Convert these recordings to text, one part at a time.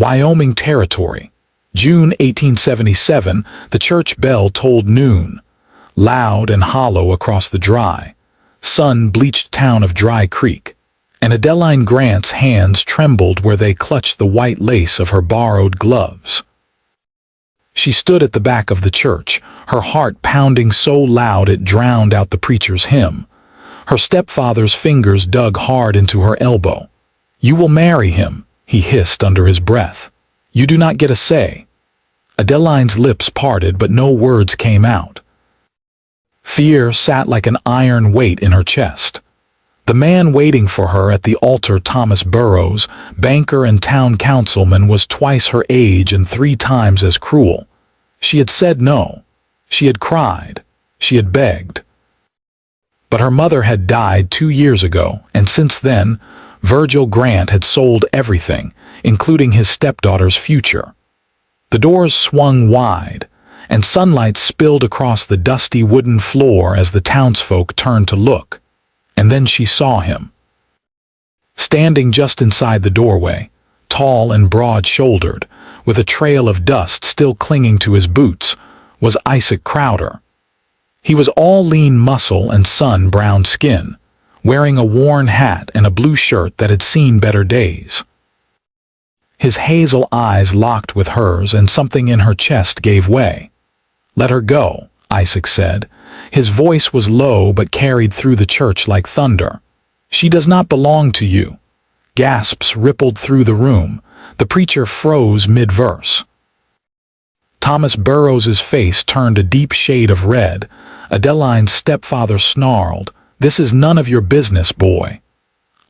Wyoming Territory. June 1877, the church bell tolled noon, loud and hollow across the dry, sun-bleached town of Dry Creek, and Adeline Grant's hands trembled where they clutched the white lace of her borrowed gloves. She stood at the back of the church, her heart pounding so loud it drowned out the preacher's hymn. Her stepfather's fingers dug hard into her elbow. "You will marry him," he hissed under his breath. "You do not get a say." Adeline's lips parted, but no words came out. Fear sat like an iron weight in her chest. The man waiting for her at the altar, Thomas Burroughs, banker and town councilman, was twice her age and 3 times as cruel. She had said no. She had cried. She had begged. But her mother had died 2 years ago, and since then, Virgil Grant had sold everything, including his stepdaughter's future. The doors swung wide, and sunlight spilled across the dusty wooden floor as the townsfolk turned to look. And then she saw him. Standing just inside the doorway, tall and broad-shouldered, with a trail of dust still clinging to his boots, was Isaac Crowder. He was all lean muscle and sun-browned skin, wearing a worn hat and a blue shirt that had seen better days. His hazel eyes locked with hers, and something in her chest gave way. "Let her go," Isaac said. His voice was low but carried through the church like thunder. "She does not belong to you." Gasps rippled through the room. The preacher froze mid-verse. Thomas Burroughs's face turned a deep shade of red. Adeline's stepfather snarled, "This is none of your business, boy."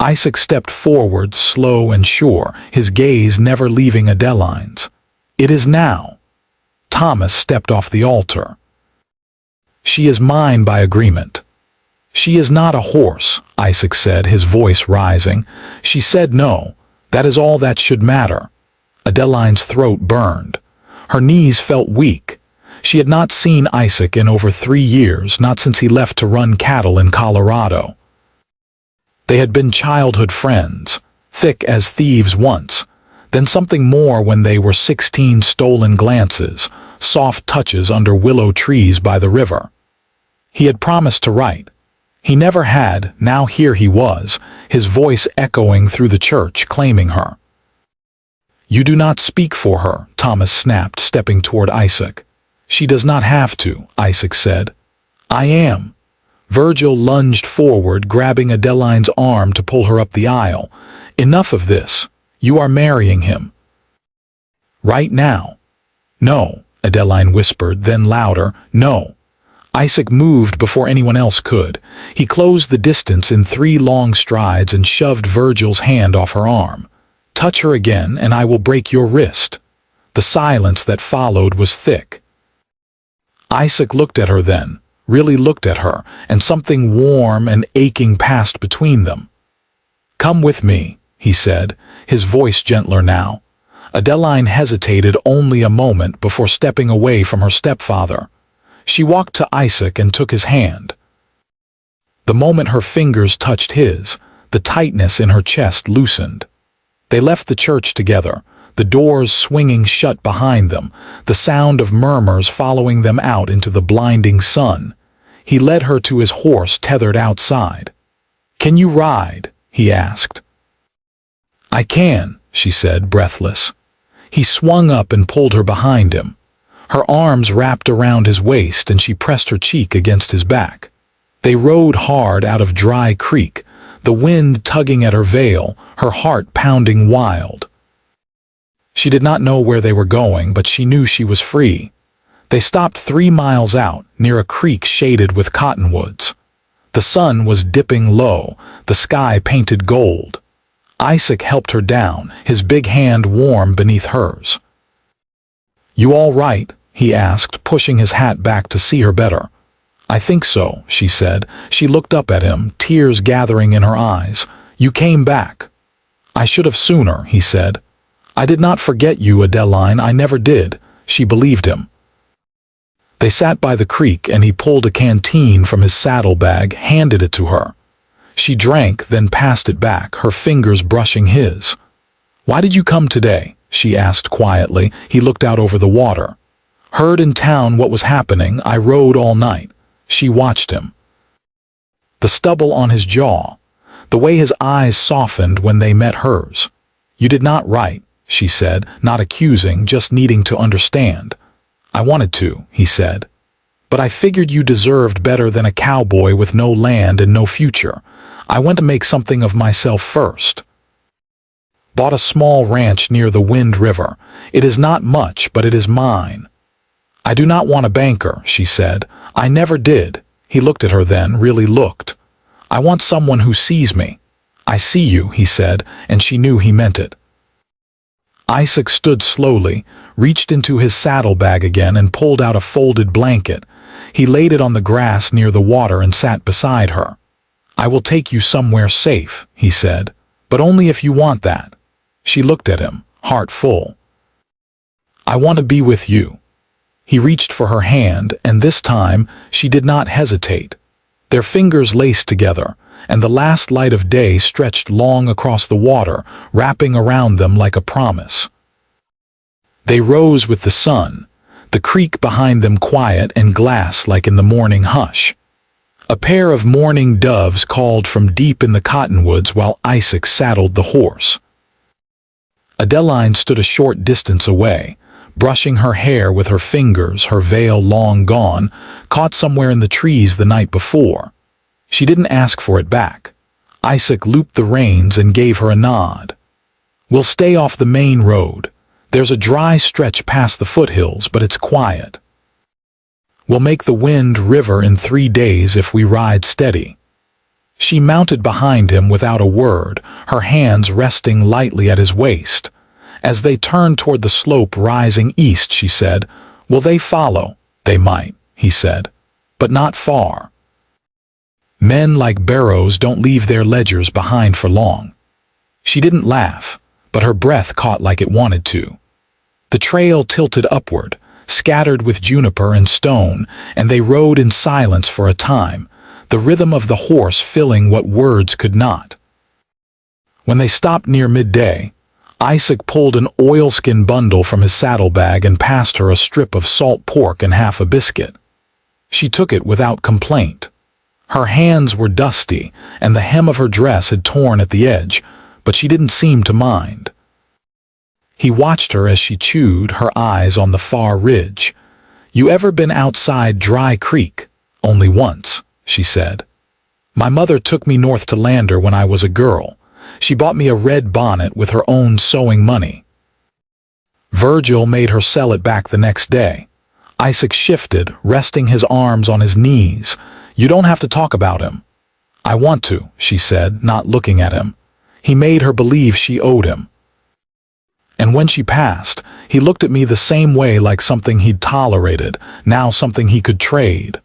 Isaac stepped forward, slow and sure, his gaze never leaving Adeline's. "It is now." Thomas stepped off the altar. "She is mine by agreement." "She is not a horse," Isaac said, his voice rising. "She said no. That is all that should matter." Adeline's throat burned. Her knees felt weak. She had not seen Isaac in over 3 years, not since he left to run cattle in Colorado. They had been childhood friends, thick as thieves once, then something more when they were 16, stolen glances, soft touches under willow trees by the river. He had promised to write. He never had. Now here he was, his voice echoing through the church, claiming her. "You do not speak for her," Thomas snapped, stepping toward Isaac. "She does not have to," Isaac said. "I am." Virgil lunged forward, grabbing Adeline's arm to pull her up the aisle. "Enough of this. You are marrying him." "Right now." "No," Adeline whispered, then louder, "No." Isaac moved before anyone else could. He closed the distance in 3 long strides and shoved Virgil's hand off her arm. "Touch her again, and I will break your wrist." The silence that followed was thick. Isaac looked at her then, really looked at her, and something warm and aching passed between them. "Come with me," he said, his voice gentler now. Adeline hesitated only a moment before stepping away from her stepfather. She walked to Isaac and took his hand. The moment her fingers touched his, the tightness in her chest loosened. They left the church together, the doors swinging shut behind them, the sound of murmurs following them out into the blinding sun. He led her to his horse tethered outside. "Can you ride?" he asked. "I can," she said, breathless. He swung up and pulled her behind him. Her arms wrapped around his waist, and she pressed her cheek against his back. They rode hard out of Dry Creek, the wind tugging at her veil, her heart pounding wild. She did not know where they were going, but she knew she was free. They stopped 3 miles out, near a creek shaded with cottonwoods. The sun was dipping low, the sky painted gold. Isaac helped her down, his big hand warm beneath hers. "You all right?" he asked, pushing his hat back to see her better. "I think so," she said. She looked up at him, tears gathering in her eyes. "You came back." "I should have sooner," he said. "I did not forget you, Adeline, I never did." She believed him. They sat by the creek, and he pulled a canteen from his saddlebag, handed it to her. She drank, then passed it back, her fingers brushing his. "Why did you come today?" she asked quietly. He looked out over the water. Heard in town what was happening. I rode all night. She watched him. The stubble on his jaw, the way his eyes softened when they met hers. You did not write, she said, not accusing, just needing to understand. I wanted to, he said. But I figured you deserved better than a cowboy with no land and no future. I went to make something of myself first. Bought a small ranch near the Wind River. It is not much, but it is mine. I do not want a banker, she said. I never did. He looked at her then, really looked. I want someone who sees me. I see you, he said, and she knew he meant it. Isaac stood slowly, reached into his saddlebag again and pulled out a folded blanket. He laid it on the grass near the water and sat beside her. I will take you somewhere safe, he said, but only if you want that. She looked at him, heart full. I want to be with you. He reached for her hand, and this time she did not hesitate. Their fingers laced together, and the last light of day stretched long across the water, wrapping around them like a promise. They rose with the sun, the creek behind them quiet and glass like in the morning hush. A pair of mourning doves called from deep in the cottonwoods while Isaac saddled the horse. Adeline stood a short distance away, brushing her hair with her fingers, her veil long gone, caught somewhere in the trees the night before. She didn't ask for it back. Isaac looped the reins and gave her a nod. We'll stay off the main road. There's a dry stretch past the foothills, but it's quiet. We'll make the Wind River in 3 days if we ride steady. She mounted behind him without a word, her hands resting lightly at his waist. As they turned toward the slope rising east, she said, Will they follow? They might, he said, but not far. Men like Barrows don't leave their ledgers behind for long. She didn't laugh, but her breath caught like it wanted to. The trail tilted upward, scattered with juniper and stone, and they rode in silence for a time, the rhythm of the horse filling what words could not. When they stopped near midday, Isaac pulled an oilskin bundle from his saddlebag and passed her a strip of salt pork and half a biscuit. She took it without complaint. Her hands were dusty, and the hem of her dress had torn at the edge, but she didn't seem to mind. He watched her as she chewed, her eyes on the far ridge. You ever been outside Dry Creek? Only once, she said. My mother took me north to Lander when I was a girl. She bought me a red bonnet with her own sewing money. Virgil made her sell it back the next day. Isaac shifted, resting his arms on his knees. You don't have to talk about him. I want to, she said, not looking at him. He made her believe she owed him. And when she passed, he looked at me the same way, like something he'd tolerated, now something he could trade.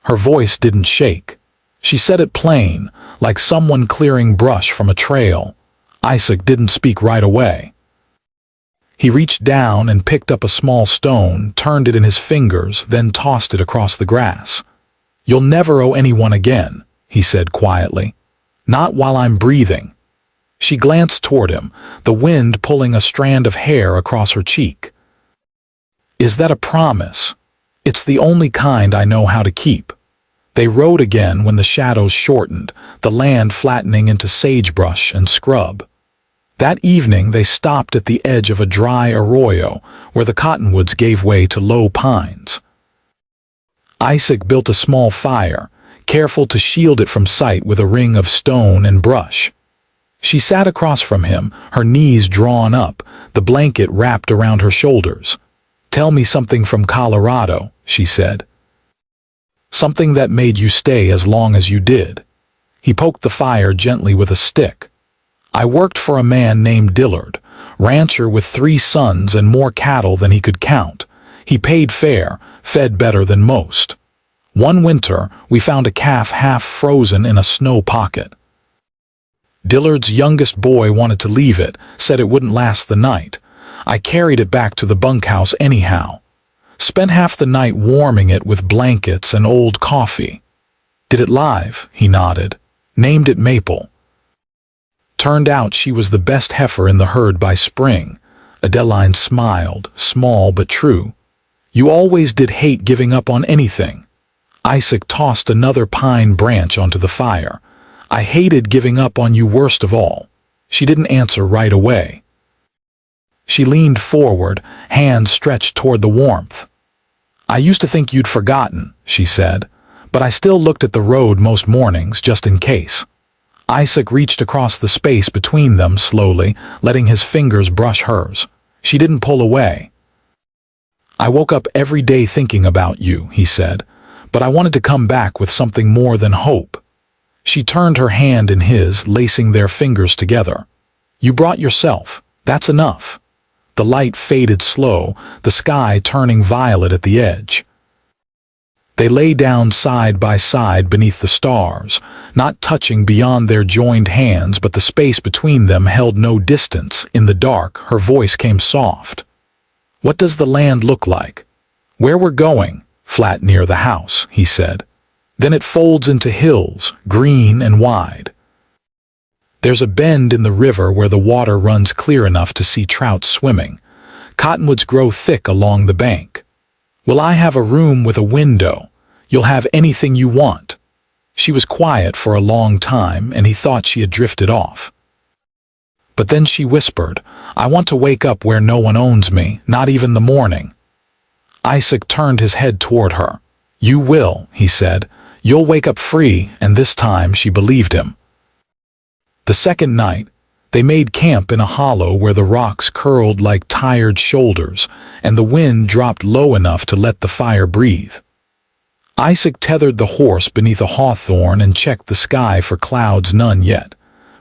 Her voice didn't shake. She said it plain, like someone clearing brush from a trail. Isaac didn't speak right away. He reached down and picked up a small stone, turned it in his fingers, then tossed it across the grass. You'll never owe anyone again, he said quietly. Not while I'm breathing. She glanced toward him, the wind pulling a strand of hair across her cheek. Is that a promise? It's the only kind I know how to keep. They rode again when the shadows shortened, the land flattening into sagebrush and scrub. That evening they stopped at the edge of a dry arroyo where the cottonwoods gave way to low pines. Isaac built a small fire, careful to shield it from sight with a ring of stone and brush. She sat across from him, her knees drawn up, the blanket wrapped around her shoulders. Tell me something from Colorado, she said. Something that made you stay as long as you did. He poked the fire gently with a stick. I worked for a man named Dillard, rancher with 3 sons and more cattle than he could count. He paid fair, fed better than most. One winter, we found a calf half frozen in a snow pocket. Dillard's youngest boy wanted to leave it, said it wouldn't last the night. I carried it back to the bunkhouse anyhow. Spent half the night warming it with blankets and old coffee. Did it live? He nodded. Named it Maple. Turned out she was the best heifer in the herd by spring. Adeline smiled, small but true. You always did hate giving up on anything. Isaac tossed another pine branch onto the fire. I hated giving up on you worst of all. She didn't answer right away. She leaned forward, hands stretched toward the warmth. I used to think you'd forgotten, she said, but I still looked at the road most mornings just in case. Isaac reached across the space between them slowly, letting his fingers brush hers. She didn't pull away. I woke up every day thinking about you, he said, but I wanted to come back with something more than hope. She turned her hand in his, lacing their fingers together. You brought yourself. That's enough. The light faded slow, the sky turning violet at the edge. They lay down side by side beneath the stars, not touching beyond their joined hands, but the space between them held no distance. In the dark, her voice came soft. What does the land look like? Where we're going? Flat near the house, he said. Then it folds into hills, green and wide. There's a bend in the river where the water runs clear enough to see trout swimming. Cottonwoods grow thick along the bank. Will I have a room with a window? You'll have anything you want. She was quiet for a long time, and he thought she had drifted off. But then she whispered, I want to wake up where no one owns me, not even the morning. Isaac turned his head toward her. You will, he said. You'll wake up free, and this time she believed him. The second night, they made camp in a hollow where the rocks curled like tired shoulders, and the wind dropped low enough to let the fire breathe. Isaac tethered the horse beneath a hawthorn and checked the sky for clouds, none yet.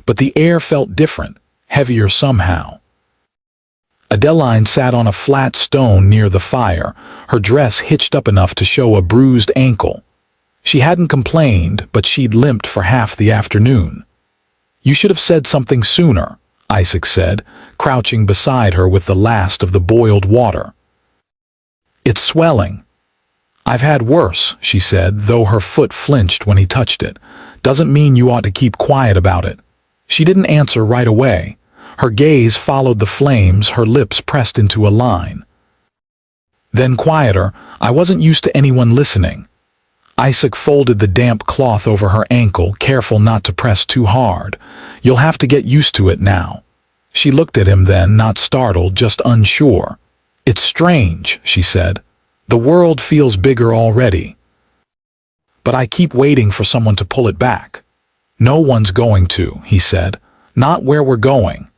But the air felt different, heavier somehow. Adeline sat on a flat stone near the fire, her dress hitched up enough to show a bruised ankle. She hadn't complained, but she'd limped for half the afternoon. You should have said something sooner, Isaac said, crouching beside her with the last of the boiled water. It's swelling. I've had worse, she said, though her foot flinched when he touched it. Doesn't mean you ought to keep quiet about it. She didn't answer right away. Her gaze followed the flames, her lips pressed into a line. Then quieter, I wasn't used to anyone listening. Isaac folded the damp cloth over her ankle, careful not to press too hard. You'll have to get used to it now. She looked at him then, not startled, just unsure. It's strange, she said. The world feels bigger already. But I keep waiting for someone to pull it back. No one's going to, he said. Not where we're going.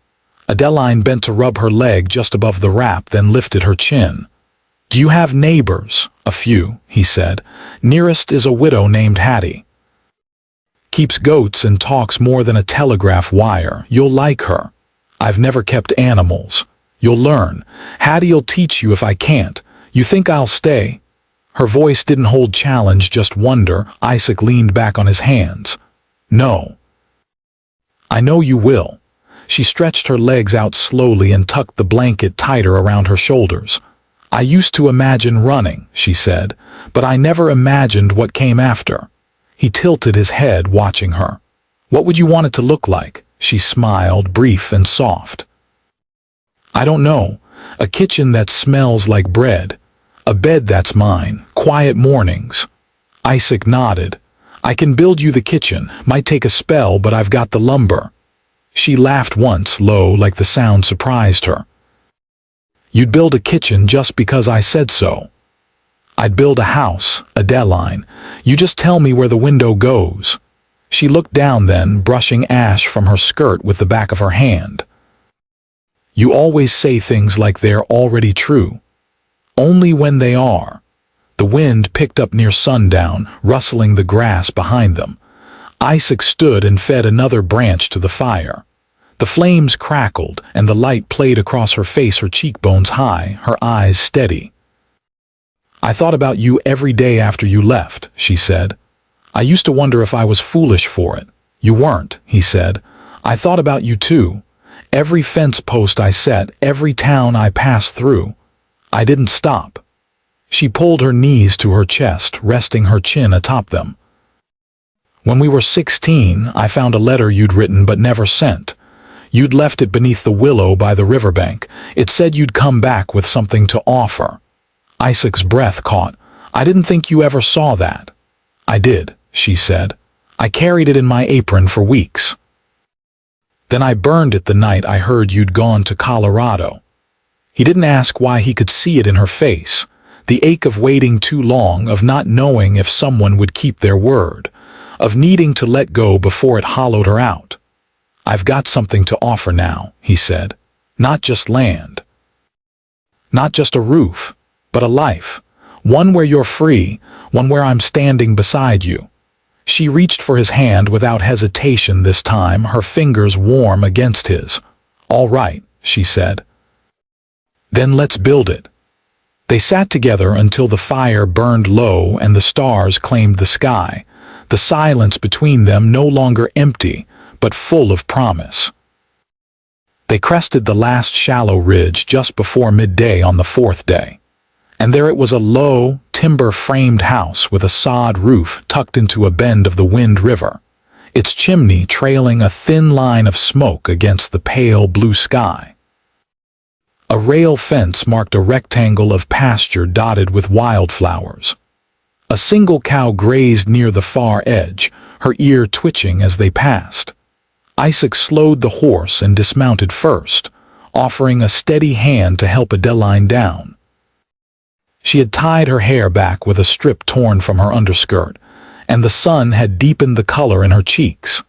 Adeline bent to rub her leg just above the wrap, then lifted her chin. Do you have neighbors? A few, he said. Nearest is a widow named Hattie. Keeps goats and talks more than a telegraph wire. You'll like her. I've never kept animals. You'll learn. Hattie'll teach you if I can't. You think I'll stay? Her voice didn't hold challenge, just wonder. Isaac leaned back on his hands. No. I know you will. She stretched her legs out slowly and tucked the blanket tighter around her shoulders. I used to imagine running, she said, but I never imagined what came after. He tilted his head, watching her. What would you want it to look like? She smiled, brief and soft. I don't know. A kitchen that smells like bread. A bed that's mine. Quiet mornings. Isaac nodded. I can build you the kitchen. Might take a spell, but I've got the lumber. She laughed once, low, like the sound surprised her. You'd build a kitchen just because I said so. I'd build a house, Adeline. You just tell me where the window goes. She looked down then, brushing ash from her skirt with the back of her hand. You always say things like they're already true. Only when they are. The wind picked up near sundown, rustling the grass behind them. Isaac stood and fed another branch to the fire. The flames crackled, and the light played across her face, her cheekbones high, her eyes steady. I thought about you every day after you left, she said. I used to wonder if I was foolish for it. You weren't, he said. I thought about you too. Every fence post I set, every town I passed through. I didn't stop. She pulled her knees to her chest, resting her chin atop them. When we were 16, I found a letter you'd written but never sent. You'd left it beneath the willow by the riverbank. It said you'd come back with something to offer. Isaac's breath caught. I didn't think you ever saw that. I did, she said. I carried it in my apron for weeks. Then I burned it the night I heard you'd gone to Colorado. He didn't ask why. He could see it in her face. The ache of waiting too long, of not knowing if someone would keep their word, of needing to let go before it hollowed her out. I've got something to offer now, he said. Not just land. Not just a roof, but a life. One where you're free, one where I'm standing beside you. She reached for his hand without hesitation this time, her fingers warm against his. All right, she said. Then let's build it. They sat together until the fire burned low and the stars claimed the sky, the silence between them no longer empty, but full of promise. They crested the last shallow ridge just before midday on the fourth day. And there it was, a low, timber-framed house with a sod roof tucked into a bend of the Wind River, its chimney trailing a thin line of smoke against the pale blue sky. A rail fence marked a rectangle of pasture dotted with wildflowers. A single cow grazed near the far edge, her ear twitching as they passed. Isaac slowed the horse and dismounted first, offering a steady hand to help Adeline down. She had tied her hair back with a strip torn from her underskirt, and the sun had deepened the color in her cheeks.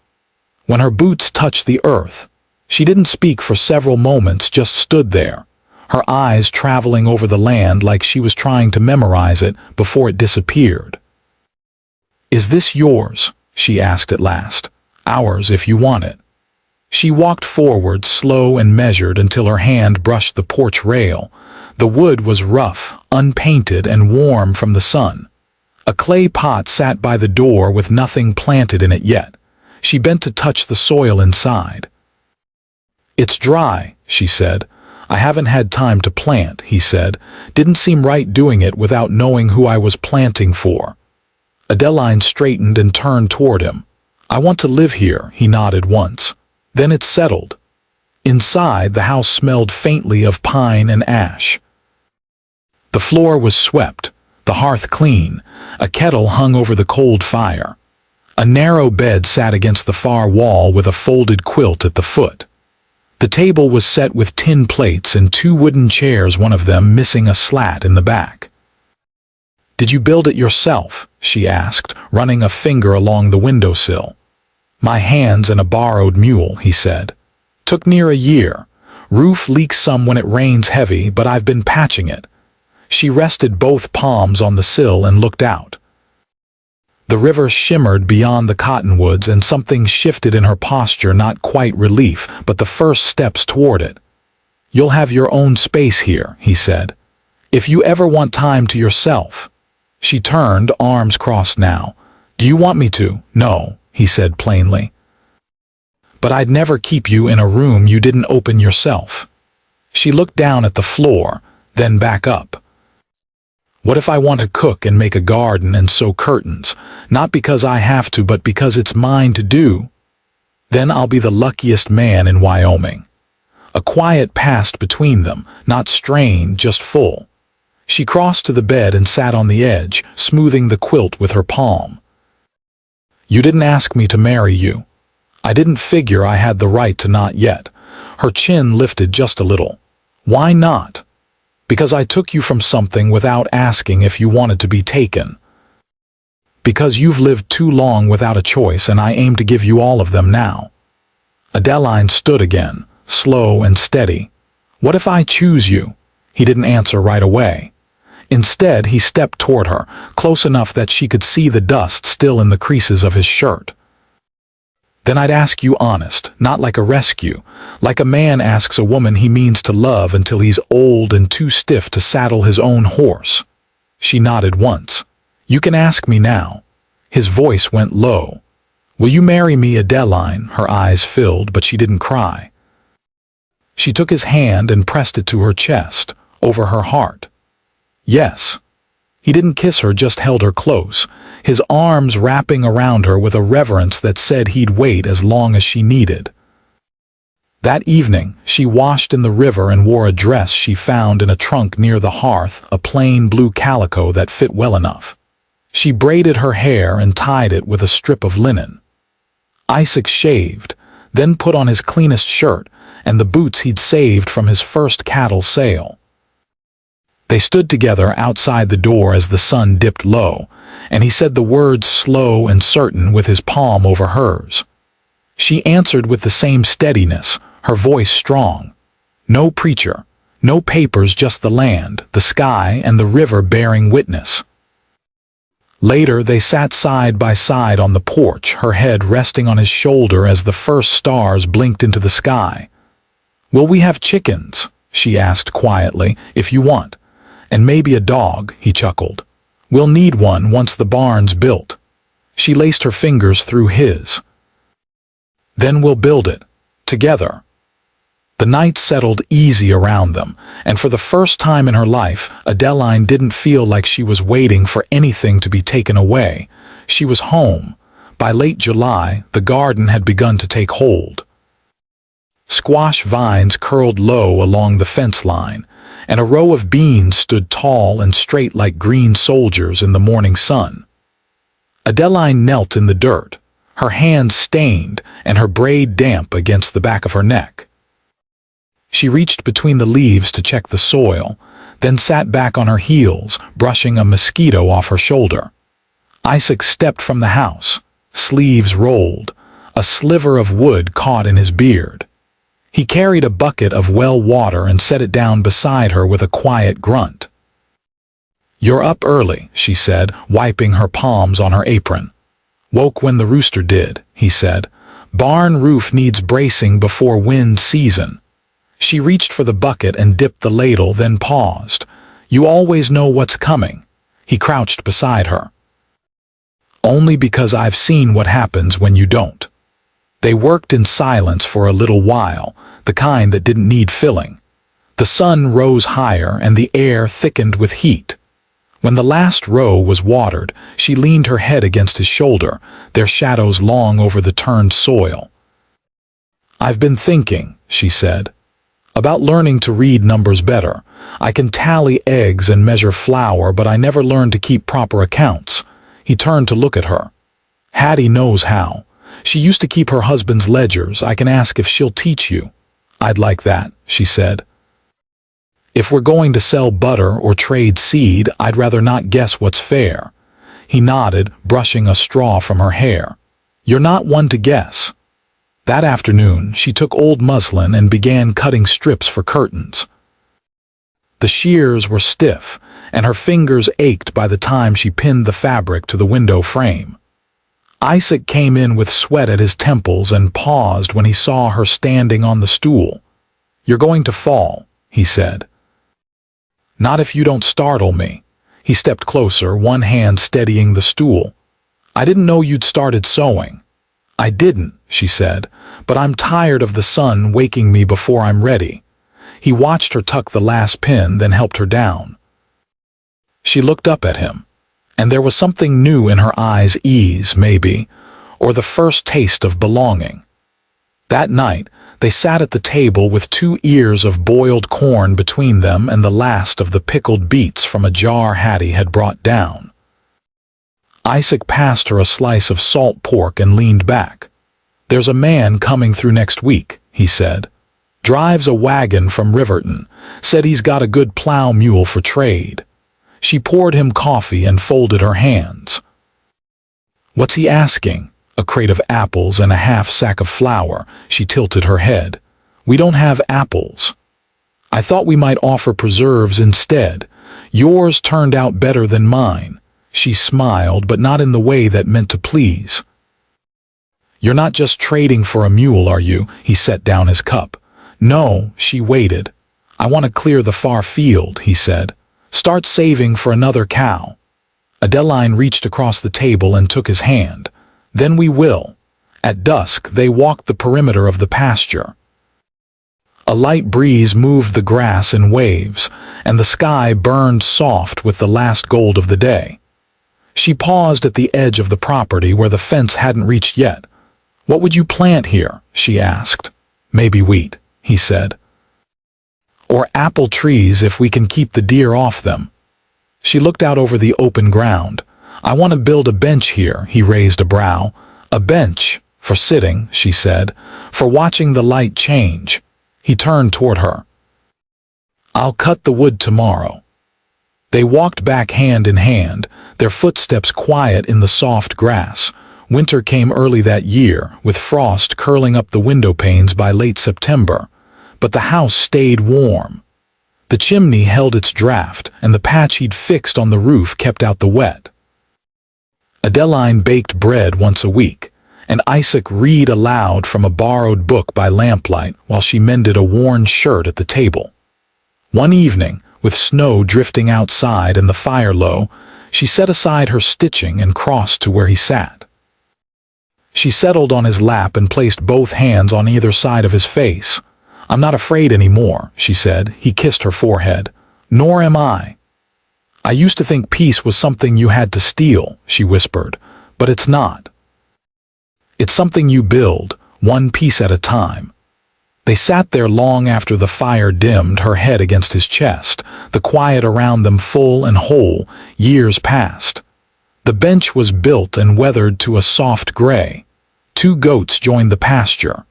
When her boots touched the earth, she didn't speak for several moments, just stood there, her eyes traveling over the land like she was trying to memorize it before it disappeared. "Is this yours?" she asked at last. "Ours if you want it." She walked forward, slow and measured, until her hand brushed the porch rail. The wood was rough, unpainted, and warm from the sun. A clay pot sat by the door with nothing planted in it yet. She bent to touch the soil inside. "It's dry," she said. "I haven't had time to plant," he said. "Didn't seem right doing it without knowing who I was planting for." Adeline straightened and turned toward him. "I want to live here," he nodded once. Then it settled. Inside, the house smelled faintly of pine and ash. The floor was swept, the hearth clean, a kettle hung over the cold fire. A narrow bed sat against the far wall with a folded quilt at the foot. The table was set with tin plates and two wooden chairs, one of them missing a slat in the back. "Did you build it yourself?" she asked, running a finger along the windowsill. "My hands and a borrowed mule," he said. "Took near a year. Roof leaks some when it rains heavy, but I've been patching it." She rested both palms on the sill and looked out. The river shimmered beyond the cottonwoods, and something shifted in her posture, not quite relief, but the first steps toward it. "You'll have your own space here," he said. "If you ever want time to yourself." She turned, arms crossed now. "Do you want me to?" "No," he said plainly. "But I'd never keep you in a room you didn't open yourself." She looked down at the floor, then back up. "What if I want to cook and make a garden and sew curtains, not because I have to, but because it's mine to do? Then I'll be the luckiest man in Wyoming." A quiet passed between them, not strained, just full. She crossed to the bed and sat on the edge, smoothing the quilt with her palm. "You didn't ask me to marry you. I didn't figure I had the right to, not yet." Her chin lifted just a little. "Why not?" "Because I took you from something without asking if you wanted to be taken. Because you've lived too long without a choice, and I aim to give you all of them now." Adeline stood again, slow and steady. "What if I choose you?" He didn't answer right away. Instead, he stepped toward her, close enough that she could see the dust still in the creases of his shirt. "Then I'd ask you honest, not like a rescue, like a man asks a woman he means to love until he's old and too stiff to saddle his own horse." She nodded once. "You can ask me now." His voice went low. "Will you marry me, Adeline?" Her eyes filled, but she didn't cry. She took his hand and pressed it to her chest, over her heart. "Yes." He didn't kiss her, just held her close, his arms wrapping around her with a reverence that said he'd wait as long as she needed. That evening, she washed in the river and wore a dress she found in a trunk near the hearth, a plain blue calico that fit well enough. She braided her hair and tied it with a strip of linen. Isaac shaved, then put on his cleanest shirt and the boots he'd saved from his first cattle sale. They stood together outside the door as the sun dipped low, and he said the words slow and certain with his palm over hers. She answered with the same steadiness, her voice strong. No preacher, no papers, just the land, the sky, and the river bearing witness. Later they sat side by side on the porch, her head resting on his shoulder as the first stars blinked into the sky. "Will we have chickens?" she asked quietly. "If you want. And maybe a dog," he chuckled. "We'll need one once the barn's built." She laced her fingers through his. "Then we'll build it. Together." The night settled easy around them, and for the first time in her life, Adeline didn't feel like she was waiting for anything to be taken away. She was home. By late July, the garden had begun to take hold. Squash vines curled low along the fence line, and a row of beans stood tall and straight like green soldiers in the morning sun. Adeline knelt in the dirt, her hands stained and her braid damp against the back of her neck. She reached between the leaves to check the soil, then sat back on her heels, brushing a mosquito off her shoulder. Isaac stepped from the house, sleeves rolled, a sliver of wood caught in his beard. He carried a bucket of well water and set it down beside her with a quiet grunt. "You're up early," she said, wiping her palms on her apron. "Woke when the rooster did," he said. "Barn roof needs bracing before wind season." She reached for the bucket and dipped the ladle, then paused. "You always know what's coming." He crouched beside her. "Only because I've seen what happens when you don't." They worked in silence for a little while, the kind that didn't need filling. The sun rose higher and the air thickened with heat. When the last row was watered, she leaned her head against his shoulder, their shadows long over the turned soil. "I've been thinking," she said, "about learning to read numbers better. I can tally eggs and measure flour, but I never learned to keep proper accounts." He turned to look at her. "Hattie knows how. She used to keep her husband's ledgers. I can ask if she'll teach you." "I'd like that," she said. "If we're going to sell butter or trade seed, I'd rather not guess what's fair." He nodded, brushing a straw from her hair. "You're not one to guess." That afternoon, she took old muslin and began cutting strips for curtains. The shears were stiff, and her fingers ached by the time she pinned the fabric to the window frame. Isaac came in with sweat at his temples and paused when he saw her standing on the stool. "You're going to fall," he said. "Not if you don't startle me." He stepped closer, one hand steadying the stool. "I didn't know you'd started sewing." "I didn't," she said, "but I'm tired of the sun waking me before I'm ready." He watched her tuck the last pin, then helped her down. She looked up at him, and there was something new in her eyes, ease, maybe, or the first taste of belonging. That night, they sat at the table with 2 ears of boiled corn between them and the last of the pickled beets from a jar Hattie had brought down. Isaac passed her a slice of salt pork and leaned back. "There's a man coming through next week," he said. "Drives a wagon from Riverton. Said he's got a good plow mule for trade." She poured him coffee and folded her hands. "What's he asking?" "A crate of apples and a half sack of flour." She tilted her head. "We don't have apples." "I thought we might offer preserves instead. Yours turned out better than mine." She smiled, but not in the way that meant to please. "You're not just trading for a mule, are you?" He set down his cup. "No," she waited. "I want to clear the far field," he said. "Start saving for another cow." Adeline reached across the table and took his hand. "Then we will." At dusk, they walked the perimeter of the pasture. A light breeze moved the grass in waves, and the sky burned soft with the last gold of the day. She paused at the edge of the property where the fence hadn't reached yet. "What would you plant here?" she asked. Maybe wheat, he said. Or apple trees if we can keep the deer off them. She looked out over the open ground. I want to build a bench here, he raised a brow. A bench, for sitting, she said, for watching the light change. He turned toward her. I'll cut the wood tomorrow. They walked back hand in hand, their footsteps quiet in the soft grass. Winter came early that year, with frost curling up the window panes by late September. But the house stayed warm. The chimney held its draft, and the patch he'd fixed on the roof kept out the wet. Adeline baked bread once a week, and Isaac read aloud from a borrowed book by lamplight while she mended a worn shirt at the table. One evening, with snow drifting outside and the fire low, she set aside her stitching and crossed to where he sat. She settled on his lap and placed both hands on either side of his face. I'm not afraid anymore, she said. He kissed her forehead. Nor am I. I used to think peace was something you had to steal, she whispered, but it's not. It's something you build, one piece at a time. They sat there long after the fire dimmed, her head against his chest, the quiet around them full and whole. Years passed. The bench was built and weathered to a soft gray. 2 goats joined the pasture.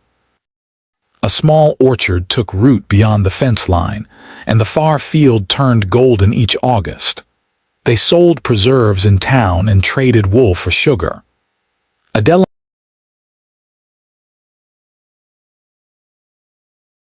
A small orchard took root beyond the fence line, and the far field turned golden each August. They sold preserves in town and traded wool for sugar. Adele